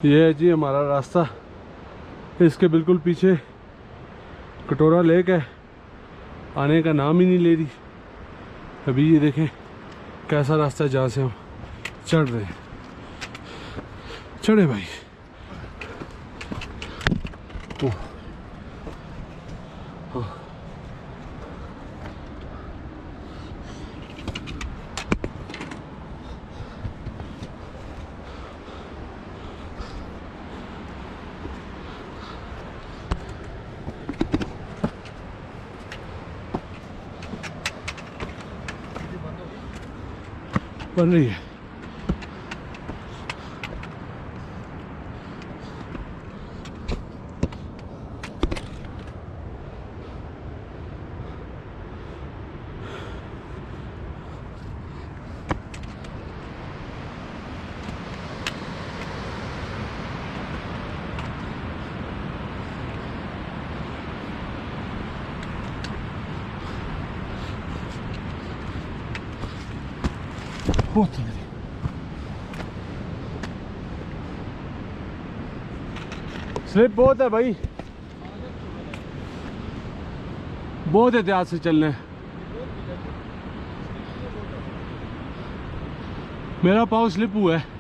ये है जी हमारा रास्ता। इसके बिल्कुल पीछे कटोरा लेक है, आने का नाम ही नहीं ले रही। अभी ये देखें कैसा रास्ता है जहाँ से हम चढ़ रहे हैं। चढ़े भाई। ओह हाँ। बन रही है। स्लिप बहुत है भाई, बहुत एहतियात से चलना है। मेरा पाँव स्लिप हुआ है।